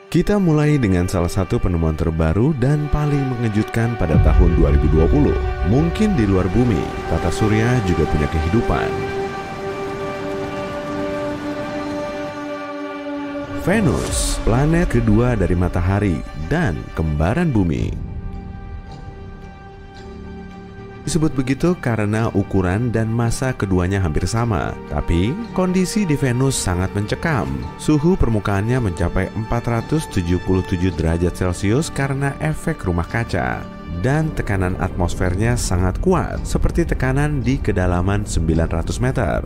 Kita mulai dengan salah satu penemuan terbaru dan paling mengejutkan pada tahun 2020. Mungkin di luar bumi, tata surya juga punya kehidupan. Venus, planet kedua dari matahari dan kembaran bumi. Disebut begitu karena ukuran dan massa keduanya hampir sama. Tapi, kondisi di Venus sangat mencekam. Suhu permukaannya mencapai 477 derajat Celcius karena efek rumah kaca. Dan tekanan atmosfernya sangat kuat, seperti tekanan di kedalaman 900 meter.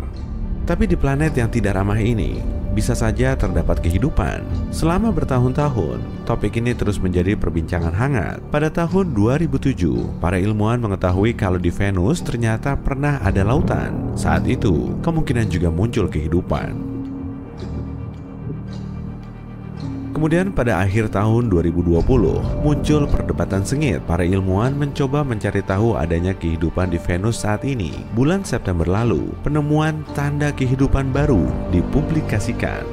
Tapi di planet yang tidak ramah ini, bisa saja terdapat kehidupan. Selama bertahun-tahun, topik ini terus menjadi perbincangan hangat. Pada tahun 2007, para ilmuwan mengetahui kalau di Venus ternyata pernah ada lautan. Saat itu, kemungkinan juga muncul kehidupan. Kemudian pada akhir tahun 2020, muncul perdebatan sengit. Para ilmuwan mencoba mencari tahu adanya kehidupan di Venus saat ini. Bulan September lalu, penemuan tanda kehidupan baru dipublikasikan.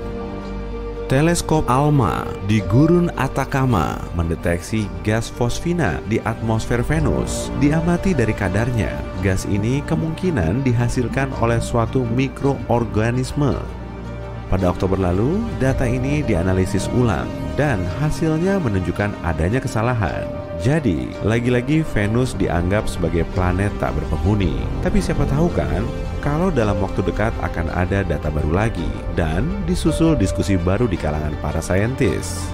Teleskop ALMA di Gurun Atacama mendeteksi gas fosfina di atmosfer Venus. Diamati dari kadarnya, gas ini kemungkinan dihasilkan oleh suatu mikroorganisme. Pada Oktober lalu, data ini dianalisis ulang dan hasilnya menunjukkan adanya kesalahan. Jadi, lagi-lagi Venus dianggap sebagai planet tak berpenghuni. Tapi siapa tahu kan, kalau dalam waktu dekat akan ada data baru lagi dan disusul diskusi baru di kalangan para saintis.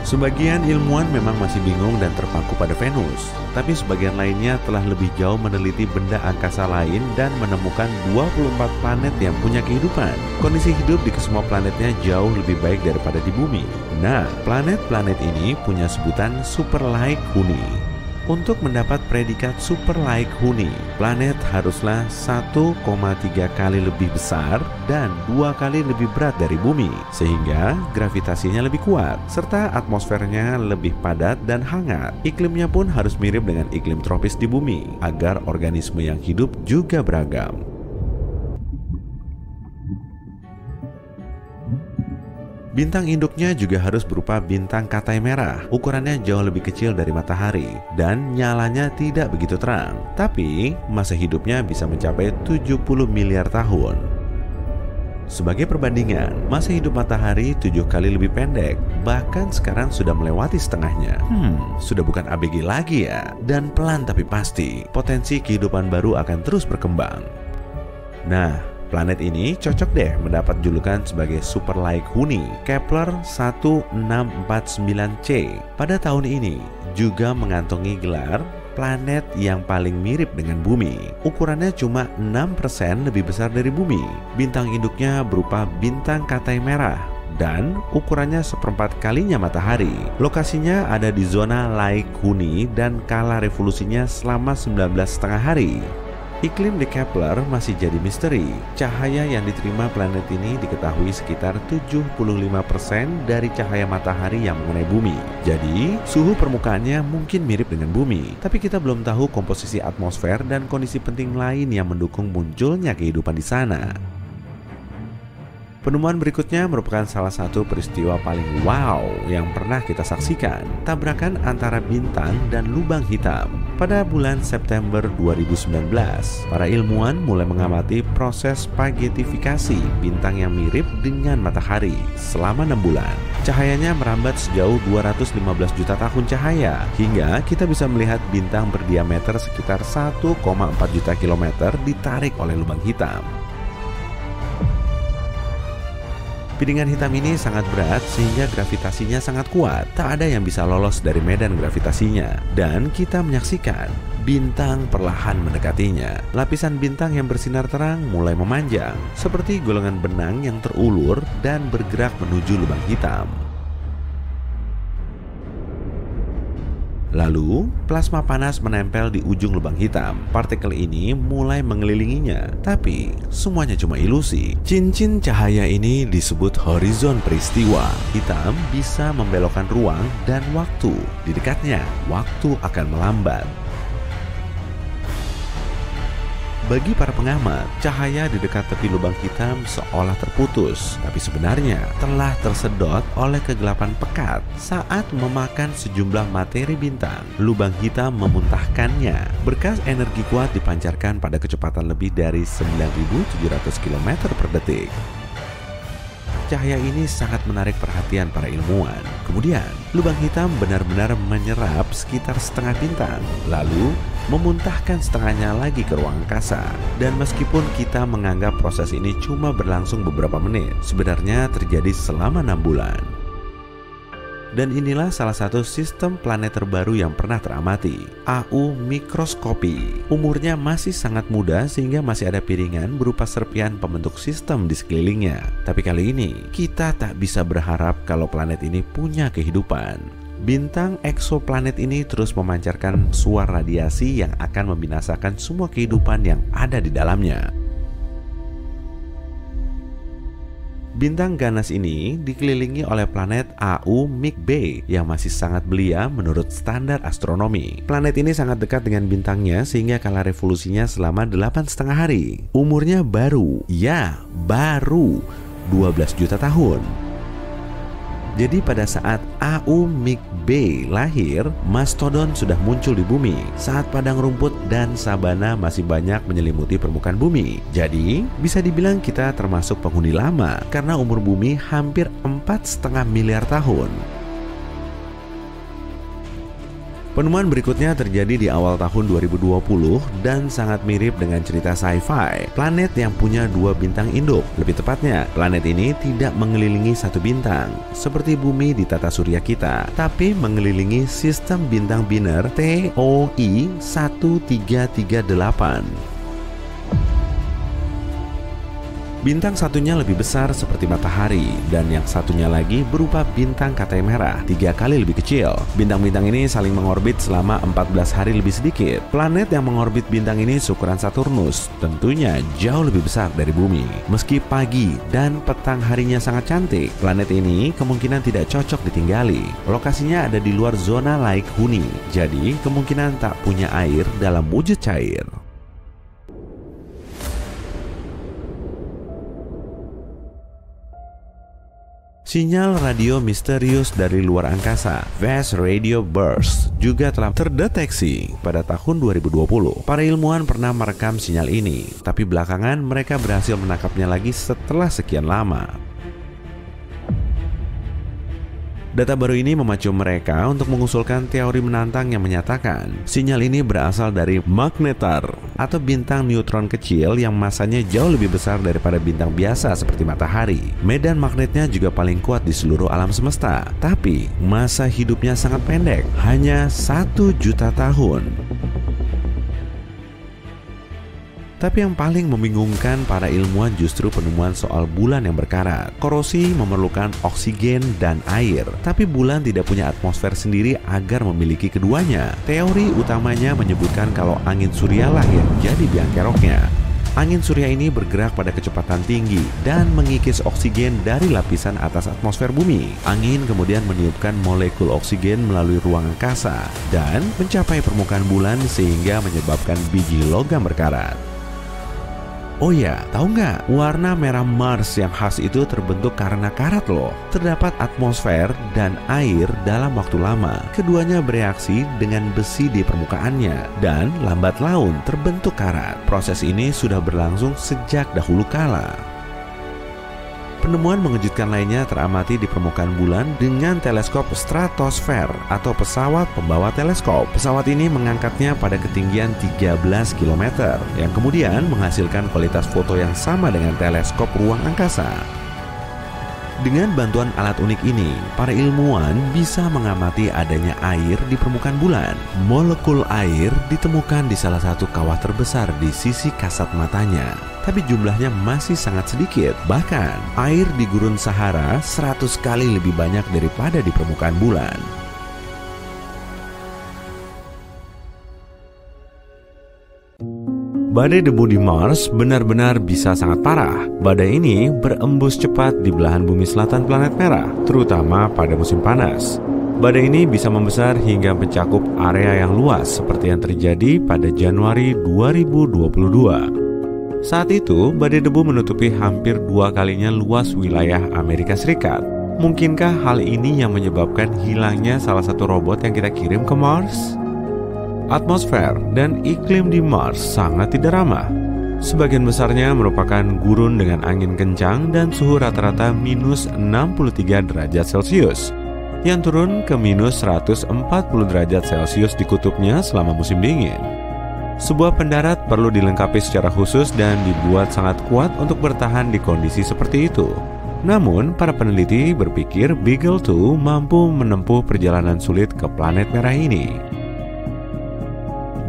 Sebagian ilmuwan memang masih bingung dan terpaku pada Venus, tapi sebagian lainnya telah lebih jauh meneliti benda angkasa lain dan menemukan 24 planet yang punya kehidupan. Kondisi hidup di kesemua planetnya jauh lebih baik daripada di bumi. Nah, planet-planet ini punya sebutan super-like Huni. Untuk mendapat predikat super-like Huni, planet haruslah 1,3 kali lebih besar dan 2 kali lebih berat dari bumi, sehingga gravitasinya lebih kuat, serta atmosfernya lebih padat dan hangat. Iklimnya pun harus mirip dengan iklim tropis di bumi, agar organisme yang hidup juga beragam. Bintang induknya juga harus berupa bintang Katai merah. Ukurannya jauh lebih kecil dari matahari dan nyalanya tidak begitu terang. Tapi masa hidupnya bisa mencapai 70 miliar tahun. Sebagai perbandingan, masa hidup matahari 7 kali lebih pendek. Bahkan sekarang sudah melewati setengahnya. Sudah bukan ABG lagi ya. Dan pelan tapi pasti, potensi kehidupan baru akan terus berkembang. Nah, planet ini cocok deh mendapat julukan sebagai super-like Huni. Kepler 1649c pada tahun ini juga mengantongi gelar planet yang paling mirip dengan bumi. Ukurannya cuma 6% lebih besar dari bumi. Bintang induknya berupa bintang Katai merah dan ukurannya seperempat kalinya matahari. Lokasinya ada di zona Like Huni dan kala revolusinya selama 19,5 hari. Iklim di Kepler masih jadi misteri. Cahaya yang diterima planet ini diketahui sekitar 75% dari cahaya matahari yang mengenai bumi. Jadi, suhu permukaannya mungkin mirip dengan bumi. Tapi kita belum tahu komposisi atmosfer dan kondisi penting lain yang mendukung munculnya kehidupan di sana. Penemuan berikutnya merupakan salah satu peristiwa paling wow yang pernah kita saksikan. Tabrakan antara bintang dan lubang hitam. Pada bulan September 2019, para ilmuwan mulai mengamati proses spaghettifikasi bintang yang mirip dengan matahari selama 6 bulan. Cahayanya merambat sejauh 215 juta tahun cahaya, hingga kita bisa melihat bintang berdiameter sekitar 1,4 juta kilometer ditarik oleh lubang hitam. Piringan hitam ini sangat berat sehingga gravitasinya sangat kuat. Tak ada yang bisa lolos dari medan gravitasinya. Dan kita menyaksikan bintang perlahan mendekatinya. Lapisan bintang yang bersinar terang mulai memanjang, seperti golongan benang yang terulur dan bergerak menuju lubang hitam. Lalu, plasma panas menempel di ujung lubang hitam. Partikel ini mulai mengelilinginya, tapi semuanya cuma ilusi. Cincin cahaya ini disebut horizon peristiwa. Hitam bisa membelokkan ruang dan waktu. Di dekatnya, waktu akan melambat. Bagi para pengamat, cahaya di dekat tepi lubang hitam seolah terputus, tapi sebenarnya telah tersedot oleh kegelapan pekat saat memakan sejumlah materi bintang. Lubang hitam memuntahkannya. Berkas energi kuat dipancarkan pada kecepatan lebih dari 9.700 km per detik. Cahaya ini sangat menarik perhatian para ilmuwan. Kemudian, lubang hitam benar-benar menyerap sekitar setengah bintang, lalu memuntahkan setengahnya lagi ke ruang angkasa. Dan meskipun kita menganggap proses ini cuma berlangsung beberapa menit, sebenarnya terjadi selama 6 bulan. Dan inilah salah satu sistem planet terbaru yang pernah teramati, AU Mikroskopi. Umurnya masih sangat muda sehingga masih ada piringan berupa serpian pembentuk sistem di sekelilingnya. Tapi kali ini, kita tak bisa berharap kalau planet ini punya kehidupan. Bintang eksoplanet ini terus memancarkan suar radiasi yang akan membinasakan semua kehidupan yang ada di dalamnya. Bintang ganas ini dikelilingi oleh planet AU Mik B yang masih sangat belia menurut standar astronomi. Planet ini sangat dekat dengan bintangnya sehingga kala revolusinya selama 8,5 hari. Umurnya baru 12 juta tahun. Jadi pada saat AU Mik B lahir, mastodon sudah muncul di bumi saat padang rumput dan sabana masih banyak menyelimuti permukaan bumi. Jadi bisa dibilang kita termasuk penghuni lama karena umur bumi hampir 4,5 miliar tahun. Penemuan berikutnya terjadi di awal tahun 2020 dan sangat mirip dengan cerita sci-fi. Planet yang punya 2 bintang induk. Lebih tepatnya, planet ini tidak mengelilingi satu bintang seperti bumi di tata surya kita, tapi mengelilingi sistem bintang biner TOI 1338. Bintang satunya lebih besar seperti matahari, dan yang satunya lagi berupa bintang katai merah, 3 kali lebih kecil. Bintang-bintang ini saling mengorbit selama 14 hari lebih sedikit. Planet yang mengorbit bintang ini seukuran Saturnus, tentunya jauh lebih besar dari bumi. Meski pagi dan petang harinya sangat cantik, planet ini kemungkinan tidak cocok ditinggali. Lokasinya ada di luar zona laik huni, jadi kemungkinan tak punya air dalam wujud cair. Sinyal radio misterius dari luar angkasa, Vast Radio Burst, juga telah terdeteksi pada tahun 2020. Para ilmuwan pernah merekam sinyal ini, tapi belakangan mereka berhasil menangkapnya lagi setelah sekian lama. Data baru ini memacu mereka untuk mengusulkan teori menantang yang menyatakan sinyal ini berasal dari magnetar atau bintang neutron kecil yang masanya jauh lebih besar daripada bintang biasa seperti matahari. Medan magnetnya juga paling kuat di seluruh alam semesta, tapi masa hidupnya sangat pendek, hanya 1 juta tahun. Tapi yang paling membingungkan para ilmuwan justru penemuan soal bulan yang berkarat. Korosi memerlukan oksigen dan air, tapi bulan tidak punya atmosfer sendiri agar memiliki keduanya. Teori utamanya menyebutkan kalau angin suryalah yang jadi biang keroknya. Angin surya ini bergerak pada kecepatan tinggi dan mengikis oksigen dari lapisan atas atmosfer bumi. Angin kemudian meniupkan molekul oksigen melalui ruang angkasa dan mencapai permukaan bulan sehingga menyebabkan biji logam berkarat. Oh ya, tahu nggak? Warna merah Mars yang khas itu terbentuk karena karat loh. Terdapat atmosfer dan air dalam waktu lama. Keduanya bereaksi dengan besi di permukaannya dan lambat laun terbentuk karat. Proses ini sudah berlangsung sejak dahulu kala. Penemuan mengejutkan lainnya teramati di permukaan bulan dengan teleskop stratosfer atau pesawat pembawa teleskop. Pesawat ini mengangkatnya pada ketinggian 13 km yang kemudian menghasilkan kualitas foto yang sama dengan teleskop ruang angkasa. Dengan bantuan alat unik ini, para ilmuwan bisa mengamati adanya air di permukaan bulan. Molekul air ditemukan di salah satu kawah terbesar di sisi kasat matanya. Tapi jumlahnya masih sangat sedikit. Bahkan, air di gurun Sahara 100 kali lebih banyak daripada di permukaan bulan. Badai debu di Mars benar-benar bisa sangat parah. Badai ini berembus cepat di belahan bumi selatan planet merah, terutama pada musim panas. Badai ini bisa membesar hingga mencakup area yang luas seperti yang terjadi pada Januari 2022. Saat itu, badai debu menutupi hampir 2 kalinya luas wilayah Amerika Serikat. Mungkinkah hal ini yang menyebabkan hilangnya salah satu robot yang kita kirim ke Mars? Atmosfer dan iklim di Mars sangat tidak ramah. Sebagian besarnya merupakan gurun dengan angin kencang dan suhu rata-rata minus 63 derajat Celcius, yang turun ke minus 140 derajat Celcius di kutubnya selama musim dingin. Sebuah pendarat perlu dilengkapi secara khusus dan dibuat sangat kuat untuk bertahan di kondisi seperti itu. Namun, para peneliti berpikir Beagle 2 mampu menempuh perjalanan sulit ke planet merah ini.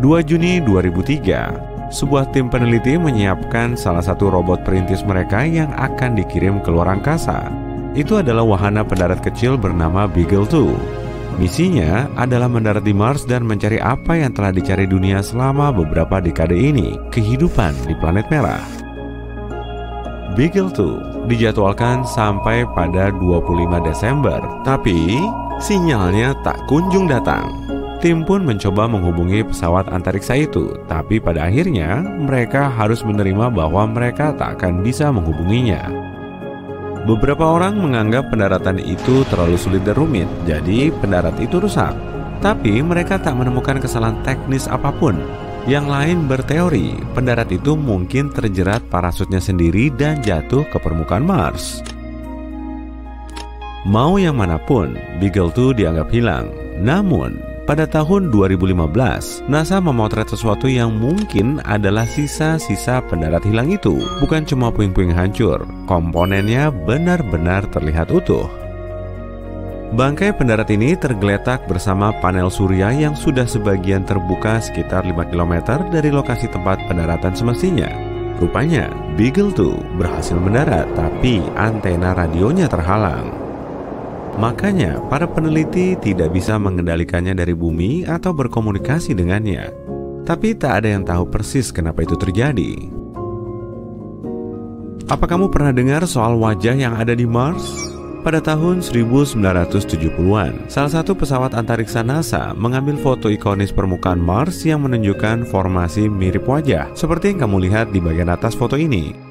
2 Juni 2003, sebuah tim peneliti menyiapkan salah satu robot perintis mereka yang akan dikirim ke luar angkasa. Itu adalah wahana pendarat kecil bernama Beagle 2. Misinya adalah mendarat di Mars dan mencari apa yang telah dicari dunia selama beberapa dekade ini, kehidupan di planet merah. Beagle 2 dijadwalkan sampai pada 25 Desember, tapi sinyalnya tak kunjung datang. Tim pun mencoba menghubungi pesawat antariksa itu, tapi pada akhirnya mereka harus menerima bahwa mereka tak akan bisa menghubunginya. Beberapa orang menganggap pendaratan itu terlalu sulit dan rumit, jadi pendarat itu rusak. Tapi mereka tak menemukan kesalahan teknis apapun. Yang lain berteori, pendarat itu mungkin terjerat parasutnya sendiri dan jatuh ke permukaan Mars. Mau yang manapun, Beagle 2 dianggap hilang. Namun, pada tahun 2015, NASA memotret sesuatu yang mungkin adalah sisa-sisa pendarat hilang itu. Bukan cuma puing-puing hancur, komponennya benar-benar terlihat utuh. Bangkai pendarat ini tergeletak bersama panel surya yang sudah sebagian terbuka sekitar 5 km dari lokasi tempat pendaratan semestinya. Rupanya, Beagle 2 berhasil mendarat, tapi antena radionya terhalang. Makanya, para peneliti tidak bisa mengendalikannya dari bumi atau berkomunikasi dengannya. Tapi tak ada yang tahu persis kenapa itu terjadi. Apa kamu pernah dengar soal wajah yang ada di Mars? Pada tahun 1970-an, salah satu pesawat antariksa NASA mengambil foto ikonis permukaan Mars yang menunjukkan formasi mirip wajah, seperti yang kamu lihat di bagian atas foto ini.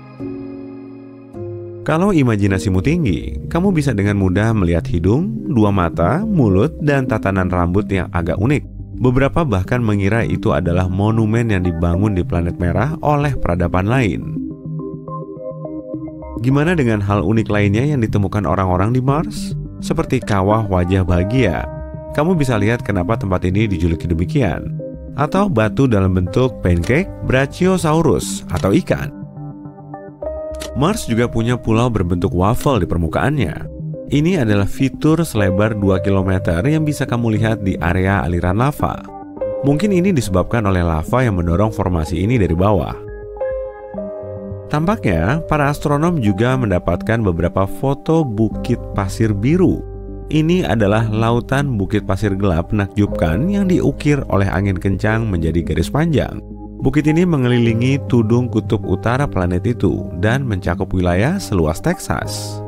Kalau imajinasimu tinggi, kamu bisa dengan mudah melihat hidung, 2 mata, mulut, dan tatanan rambut yang agak unik. Beberapa bahkan mengira itu adalah monumen yang dibangun di planet merah oleh peradaban lain. Gimana dengan hal unik lainnya yang ditemukan orang-orang di Mars? Seperti kawah wajah bahagia. Kamu bisa lihat kenapa tempat ini dijuluki demikian. Atau batu dalam bentuk pancake, Brachiosaurus, atau ikan. Mars juga punya pulau berbentuk waffle di permukaannya. Ini adalah fitur selebar 2 km yang bisa kamu lihat di area aliran lava. Mungkin ini disebabkan oleh lava yang mendorong formasi ini dari bawah. Tampaknya, para astronom juga mendapatkan beberapa foto bukit pasir biru. Ini adalah lautan bukit pasir gelap menakjubkan yang diukir oleh angin kencang menjadi garis panjang. Bukit ini mengelilingi tudung kutub utara planet itu dan mencakup wilayah seluas Texas.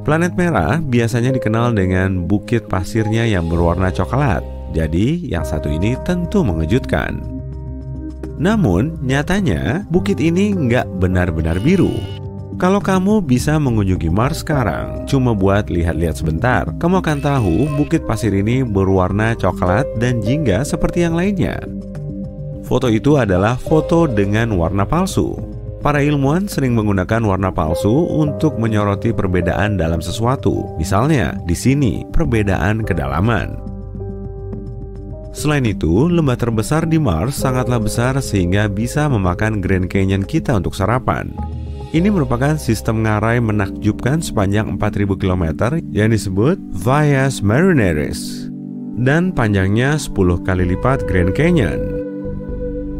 Planet merah biasanya dikenal dengan bukit pasirnya yang berwarna coklat, jadi yang satu ini tentu mengejutkan. Namun, nyatanya bukit ini nggak benar-benar biru. Kalau kamu bisa mengunjungi Mars sekarang, cuma buat lihat-lihat sebentar, kamu akan tahu bukit pasir ini berwarna coklat dan jingga seperti yang lainnya. Foto itu adalah foto dengan warna palsu. Para ilmuwan sering menggunakan warna palsu untuk menyoroti perbedaan dalam sesuatu. Misalnya, di sini perbedaan kedalaman. Selain itu, lembah terbesar di Mars sangatlah besar sehingga bisa memakan Grand Canyon kita untuk sarapan. Ini merupakan sistem ngarai menakjubkan sepanjang 4.000 km yang disebut Via Marineris dan panjangnya 10 kali lipat Grand Canyon.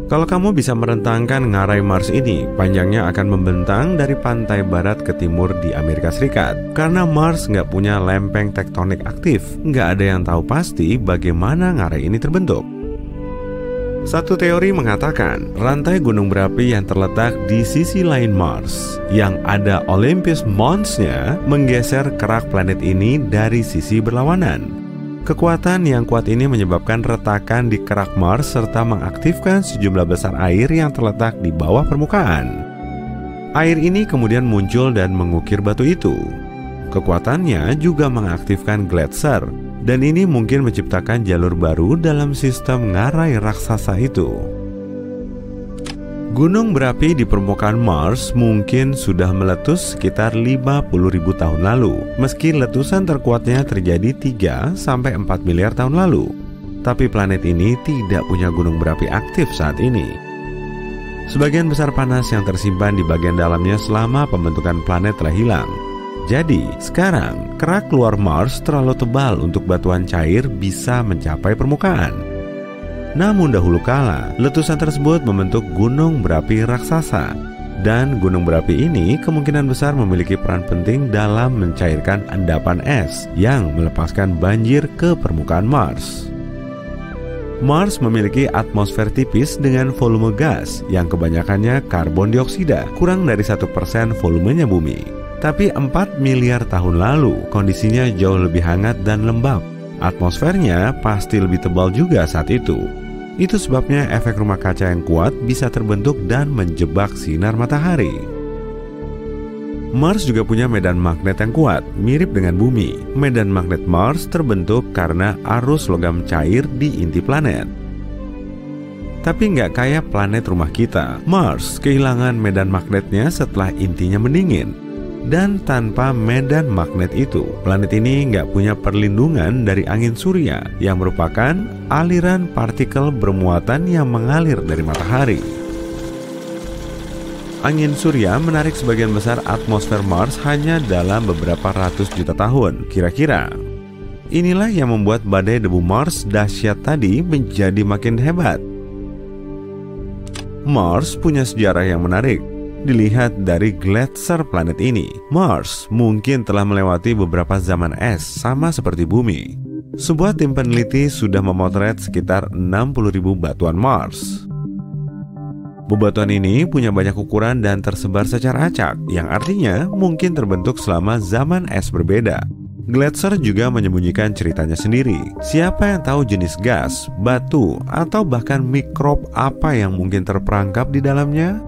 Kalau kamu bisa merentangkan ngarai Mars ini, panjangnya akan membentang dari pantai barat ke timur di Amerika Serikat. Karena Mars nggak punya lempeng tektonik aktif, nggak ada yang tahu pasti bagaimana ngarai ini terbentuk. Satu teori mengatakan, rantai gunung berapi yang terletak di sisi lain Mars, yang ada Olympus Mons-nya, menggeser kerak planet ini dari sisi berlawanan. Kekuatan yang kuat ini menyebabkan retakan di kerak Mars serta mengaktifkan sejumlah besar air yang terletak di bawah permukaan. Air ini kemudian muncul dan mengukir batu itu. Kekuatannya juga mengaktifkan gletser, dan ini mungkin menciptakan jalur baru dalam sistem ngarai raksasa itu. Gunung berapi di permukaan Mars mungkin sudah meletus sekitar 50.000 tahun lalu, meski letusan terkuatnya terjadi 3-4 miliar tahun lalu. Tapi planet ini tidak punya gunung berapi aktif saat ini. Sebagian besar panas yang tersimpan di bagian dalamnya selama pembentukan planet telah hilang. Jadi, sekarang kerak luar Mars terlalu tebal untuk batuan cair bisa mencapai permukaan. Namun dahulu kala, letusan tersebut membentuk gunung berapi raksasa. Dan gunung berapi ini kemungkinan besar memiliki peran penting dalam mencairkan endapan es yang melepaskan banjir ke permukaan Mars. Mars memiliki atmosfer tipis dengan volume gas yang kebanyakannya karbon dioksida, kurang dari 1% volumenya bumi. Tapi 4 miliar tahun lalu, kondisinya jauh lebih hangat dan lembab. Atmosfernya pasti lebih tebal juga saat itu. Itu sebabnya efek rumah kaca yang kuat bisa terbentuk dan menjebak sinar matahari. Mars juga punya medan magnet yang kuat, mirip dengan bumi. Medan magnet Mars terbentuk karena arus logam cair di inti planet. Tapi nggak kayak planet rumah kita, Mars kehilangan medan magnetnya setelah intinya mendingin. Dan tanpa medan magnet itu, planet ini nggak punya perlindungan dari angin surya yang merupakan aliran partikel bermuatan yang mengalir dari matahari. Angin surya menarik sebagian besar atmosfer Mars hanya dalam beberapa ratus juta tahun, kira-kira. Inilah yang membuat badai debu Mars dahsyat tadi menjadi makin hebat. Mars punya sejarah yang menarik. Dilihat dari gletser planet ini, Mars mungkin telah melewati beberapa zaman es sama seperti bumi. Sebuah tim peneliti sudah memotret sekitar 60.000 batuan Mars. Bebatuan ini punya banyak ukuran dan tersebar secara acak, yang artinya mungkin terbentuk selama zaman es berbeda. Gletser juga menyembunyikan ceritanya sendiri. Siapa yang tahu jenis gas, batu, atau bahkan mikrob apa yang mungkin terperangkap di dalamnya?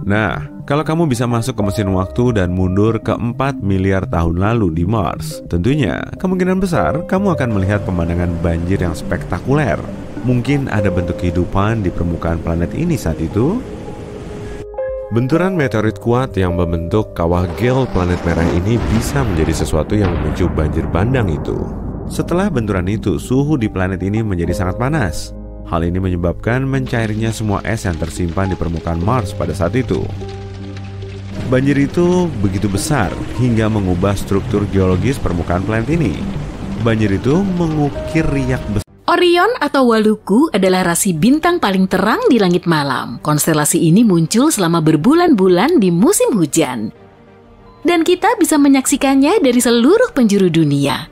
Nah, kalau kamu bisa masuk ke mesin waktu dan mundur ke 4 miliar tahun lalu di Mars, tentunya kemungkinan besar kamu akan melihat pemandangan banjir yang spektakuler. Mungkin ada bentuk kehidupan di permukaan planet ini saat itu. Benturan meteorit kuat yang membentuk kawah gel planet merah ini bisa menjadi sesuatu yang memicu banjir bandang itu. Setelah benturan itu, suhu di planet ini menjadi sangat panas. Hal ini menyebabkan mencairnya semua es yang tersimpan di permukaan Mars pada saat itu. Banjir itu begitu besar hingga mengubah struktur geologis permukaan planet ini. Banjir itu mengukir riak besar. Orion atau Waluku adalah rasi bintang paling terang di langit malam. Konstelasi ini muncul selama berbulan-bulan di musim hujan. Dan kita bisa menyaksikannya dari seluruh penjuru dunia.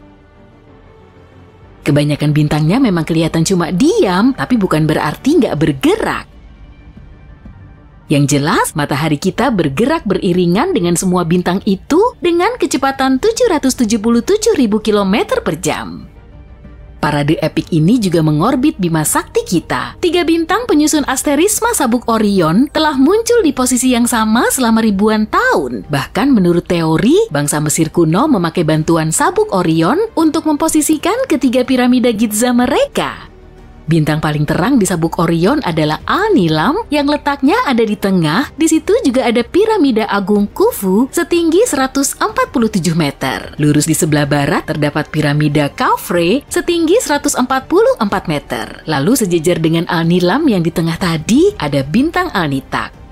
Kebanyakan bintangnya memang kelihatan cuma diam, tapi bukan berarti nggak bergerak. Yang jelas, matahari kita bergerak beriringan dengan semua bintang itu dengan kecepatan 777.000 km per jam. Parade epik ini juga mengorbit Bima Sakti kita. 3 bintang penyusun asterisma sabuk Orion telah muncul di posisi yang sama selama ribuan tahun. Bahkan menurut teori, bangsa Mesir kuno memakai bantuan sabuk Orion untuk memposisikan ketiga piramida Giza mereka. Bintang paling terang di sabuk Orion adalah Al-Nilam yang letaknya ada di tengah. Di situ juga ada piramida agung Khufu setinggi 147 meter. Lurus di sebelah barat terdapat piramida Khafre setinggi 144 meter. Lalu sejajar dengan Al-Nilam yang di tengah tadi ada bintang Al-Nitak.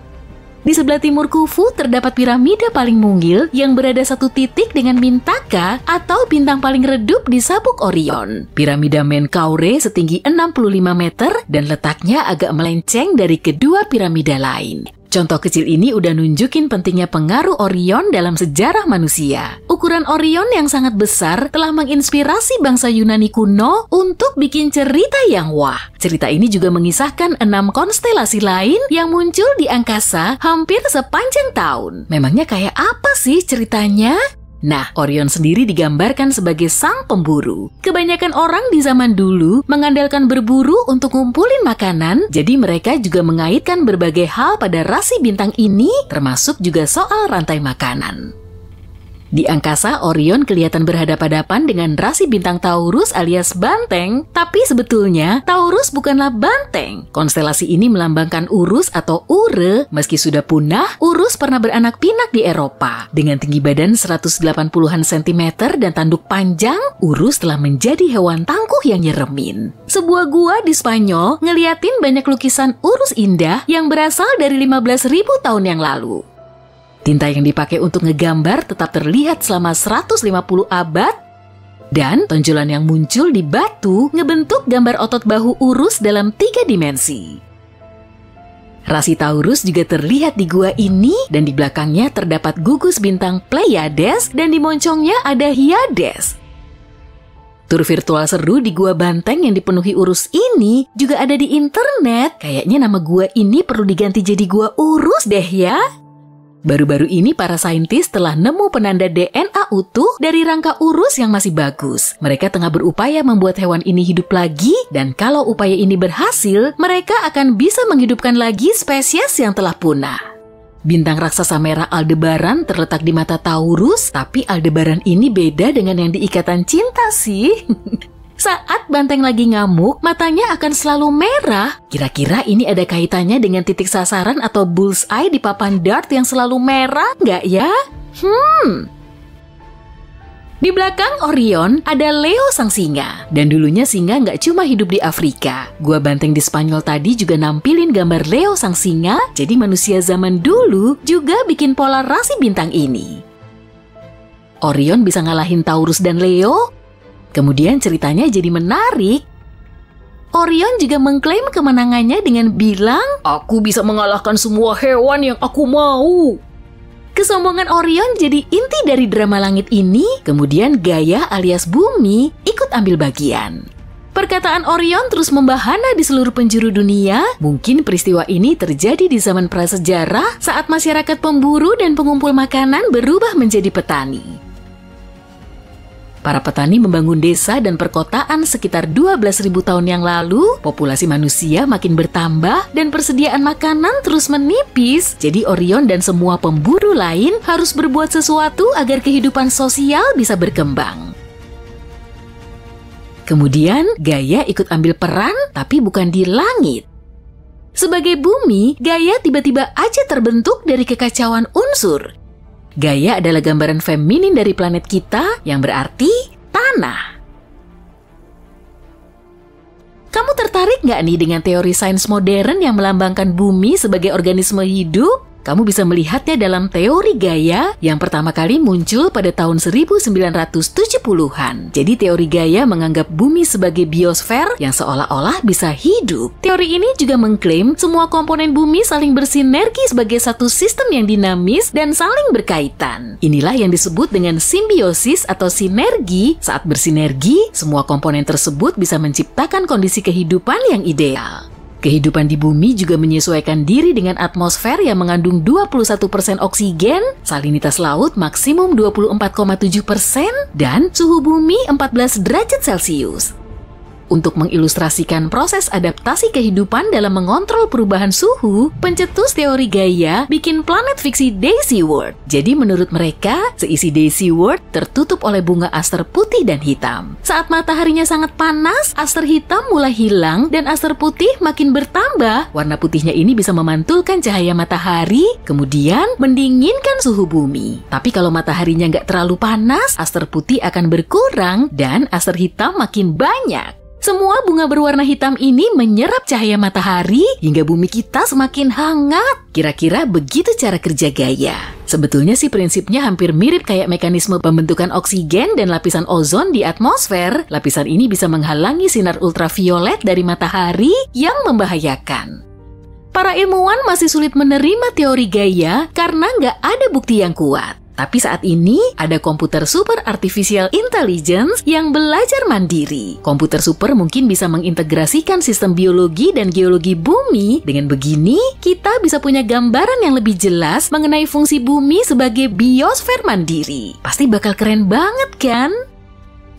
Di sebelah timur Khufu terdapat piramida paling mungil yang berada satu titik dengan Mintaka atau bintang paling redup di sabuk Orion. Piramida Menkaure setinggi 65 meter dan letaknya agak melenceng dari kedua piramida lain. Contoh kecil ini udah nunjukin pentingnya pengaruh Orion dalam sejarah manusia. Ukuran Orion yang sangat besar telah menginspirasi bangsa Yunani kuno untuk bikin cerita yang wah. Cerita ini juga mengisahkan 6 konstelasi lain yang muncul di angkasa hampir sepanjang tahun. Memangnya kayak apa sih ceritanya? Nah, Orion sendiri digambarkan sebagai sang pemburu. Kebanyakan orang di zaman dulu mengandalkan berburu untuk ngumpulin makanan, jadi mereka juga mengaitkan berbagai hal pada rasi bintang ini, termasuk juga soal rantai makanan. Di angkasa, Orion kelihatan berhadapan-hadapan dengan rasi bintang Taurus alias banteng, tapi sebetulnya Taurus bukanlah banteng. Konstelasi ini melambangkan Urus atau Ure. Meski sudah punah, Urus pernah beranak pinak di Eropa. Dengan tinggi badan 180-an cm dan tanduk panjang, Urus telah menjadi hewan tangguh yang nyeremin. Sebuah gua di Spanyol ngeliatin banyak lukisan Urus indah yang berasal dari 15.000 tahun yang lalu. Tinta yang dipakai untuk ngegambar tetap terlihat selama 150 abad, dan tonjolan yang muncul di batu ngebentuk gambar otot bahu Urus dalam 3 dimensi. Rasi Taurus juga terlihat di gua ini, dan di belakangnya terdapat gugus bintang Pleiades dan di moncongnya ada Hyades. Tur virtual seru di gua banteng yang dipenuhi Urus ini juga ada di internet. Kayaknya nama gua ini perlu diganti jadi gua Urus deh ya. Baru-baru ini para saintis telah nemu penanda DNA utuh dari rangka Urus yang masih bagus. Mereka tengah berupaya membuat hewan ini hidup lagi, dan kalau upaya ini berhasil, mereka akan bisa menghidupkan lagi spesies yang telah punah. Bintang raksasa merah Aldebaran terletak di mata Taurus, tapi Aldebaran ini beda dengan yang di Ikatan Cinta sih. Saat banteng lagi ngamuk, matanya akan selalu merah. Kira-kira ini ada kaitannya dengan titik sasaran atau bullseye di papan dart yang selalu merah nggak ya? Di belakang Orion ada Leo sang singa. Dan dulunya singa nggak cuma hidup di Afrika. Gua banteng di Spanyol tadi juga nampilin gambar Leo sang singa, jadi manusia zaman dulu juga bikin pola rasi bintang ini. Orion bisa ngalahin Taurus dan Leo. Kemudian ceritanya jadi menarik. Orion juga mengklaim kemenangannya dengan bilang, "Aku bisa mengalahkan semua hewan yang aku mau." Kesombongan Orion jadi inti dari drama langit ini. Kemudian Gaia alias Bumi ikut ambil bagian. Perkataan Orion terus membahana di seluruh penjuru dunia. Mungkin peristiwa ini terjadi di zaman prasejarah saat masyarakat pemburu dan pengumpul makanan berubah menjadi petani. Para petani membangun desa dan perkotaan sekitar 12.000 tahun yang lalu. Populasi manusia makin bertambah dan persediaan makanan terus menipis. Jadi Orion dan semua pemburu lain harus berbuat sesuatu agar kehidupan sosial bisa berkembang. Kemudian Gaia ikut ambil peran, tapi bukan di langit. Sebagai bumi, Gaia tiba-tiba aja terbentuk dari kekacauan unsur. Gaia adalah gambaran feminin dari planet kita yang berarti tanah. Kamu tertarik nggak nih dengan teori sains modern yang melambangkan bumi sebagai organisme hidup? Kamu bisa melihatnya dalam teori Gaia yang pertama kali muncul pada tahun 1970-an. Jadi teori Gaia menganggap bumi sebagai biosfer yang seolah-olah bisa hidup. Teori ini juga mengklaim semua komponen bumi saling bersinergi sebagai satu sistem yang dinamis dan saling berkaitan. Inilah yang disebut dengan simbiosis atau sinergi. Saat bersinergi, semua komponen tersebut bisa menciptakan kondisi kehidupan yang ideal. Kehidupan di bumi juga menyesuaikan diri dengan atmosfer yang mengandung 21% oksigen, salinitas laut maksimum 24,7%, dan suhu bumi 14 derajat Celcius. Untuk mengilustrasikan proses adaptasi kehidupan dalam mengontrol perubahan suhu, pencetus teori Gaia bikin planet fiksi Daisy World. Jadi menurut mereka, seisi Daisy World tertutup oleh bunga aster putih dan hitam. Saat mataharinya sangat panas, aster hitam mulai hilang dan aster putih makin bertambah. Warna putihnya ini bisa memantulkan cahaya matahari, kemudian mendinginkan suhu bumi. Tapi kalau mataharinya nggak terlalu panas, aster putih akan berkurang dan aster hitam makin banyak. Semua bunga berwarna hitam ini menyerap cahaya matahari hingga bumi kita semakin hangat. Kira-kira begitu cara kerja Gaia. Sebetulnya sih prinsipnya hampir mirip kayak mekanisme pembentukan oksigen dan lapisan ozon di atmosfer. Lapisan ini bisa menghalangi sinar ultraviolet dari matahari yang membahayakan. Para ilmuwan masih sulit menerima teori Gaia karena nggak ada bukti yang kuat. Tapi saat ini ada komputer super artificial intelligence yang belajar mandiri. Komputer super mungkin bisa mengintegrasikan sistem biologi dan geologi bumi. Dengan begini, kita bisa punya gambaran yang lebih jelas mengenai fungsi bumi sebagai biosfer mandiri. Pasti bakal keren banget kan?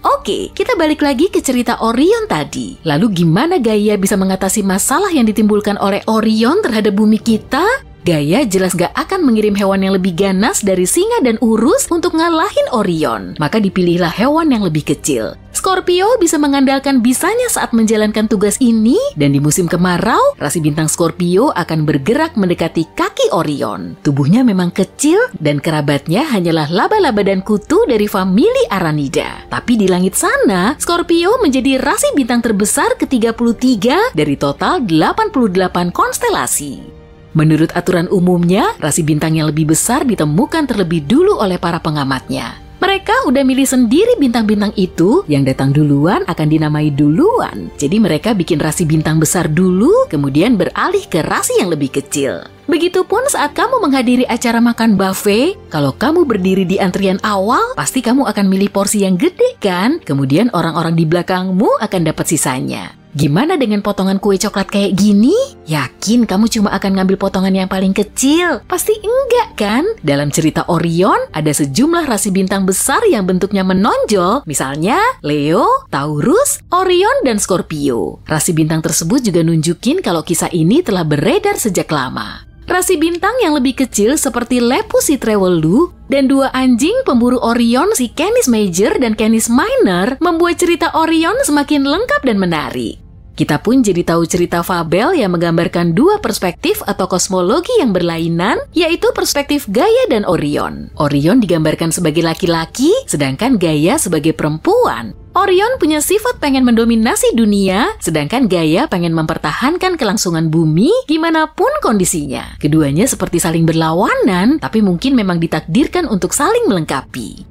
Oke, kita balik lagi ke cerita Orion tadi. Lalu gimana Gaia bisa mengatasi masalah yang ditimbulkan oleh Orion terhadap bumi kita? Gaia jelas gak akan mengirim hewan yang lebih ganas dari singa dan urus untuk ngalahin Orion. Maka dipilihlah hewan yang lebih kecil. Scorpio bisa mengandalkan bisanya saat menjalankan tugas ini, dan di musim kemarau, rasi bintang Scorpio akan bergerak mendekati kaki Orion. Tubuhnya memang kecil, dan kerabatnya hanyalah laba-laba dan kutu dari famili Aranida. Tapi di langit sana, Scorpio menjadi rasi bintang terbesar ke-33 dari total 88 konstelasi. Menurut aturan umumnya, rasi bintang yang lebih besar ditemukan terlebih dulu oleh para pengamatnya. Mereka udah milih sendiri bintang-bintang itu, yang datang duluan akan dinamai duluan. Jadi mereka bikin rasi bintang besar dulu, kemudian beralih ke rasi yang lebih kecil. Begitupun saat kamu menghadiri acara makan buffet, kalau kamu berdiri di antrian awal, pasti kamu akan milih porsi yang gede kan? Kemudian orang-orang di belakangmu akan dapat sisanya. Gimana dengan potongan kue coklat kayak gini? Yakin kamu cuma akan ngambil potongan yang paling kecil? Pasti enggak kan? Dalam cerita Orion, ada sejumlah rasi bintang besar yang bentuknya menonjol, misalnya Leo, Taurus, Orion, dan Scorpio. Rasi bintang tersebut juga nunjukin kalau kisah ini telah beredar sejak lama. Rasi bintang yang lebih kecil seperti Lepus si Trewelu dan dua anjing pemburu Orion si Canis Major dan Canis Minor membuat cerita Orion semakin lengkap dan menarik. Kita pun jadi tahu cerita fabel yang menggambarkan dua perspektif atau kosmologi yang berlainan, yaitu perspektif Gaia dan Orion. Orion digambarkan sebagai laki-laki, sedangkan Gaia sebagai perempuan. Orion punya sifat pengen mendominasi dunia, sedangkan Gaia pengen mempertahankan kelangsungan bumi gimana pun kondisinya. Keduanya seperti saling berlawanan, tapi mungkin memang ditakdirkan untuk saling melengkapi.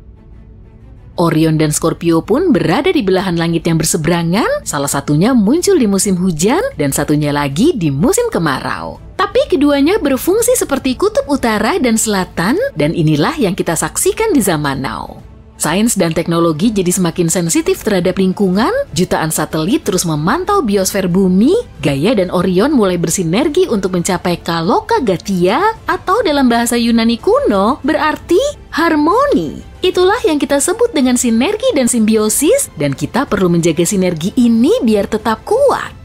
Orion dan Scorpio pun berada di belahan langit yang berseberangan, salah satunya muncul di musim hujan dan satunya lagi di musim kemarau. Tapi keduanya berfungsi seperti kutub utara dan selatan, dan inilah yang kita saksikan di zaman now. Sains dan teknologi jadi semakin sensitif terhadap lingkungan, jutaan satelit terus memantau biosfer bumi, Gaia dan Orion mulai bersinergi untuk mencapai Kaloka Gatia, atau dalam bahasa Yunani kuno berarti harmoni. Itulah yang kita sebut dengan sinergi dan simbiosis, dan kita perlu menjaga sinergi ini biar tetap kuat.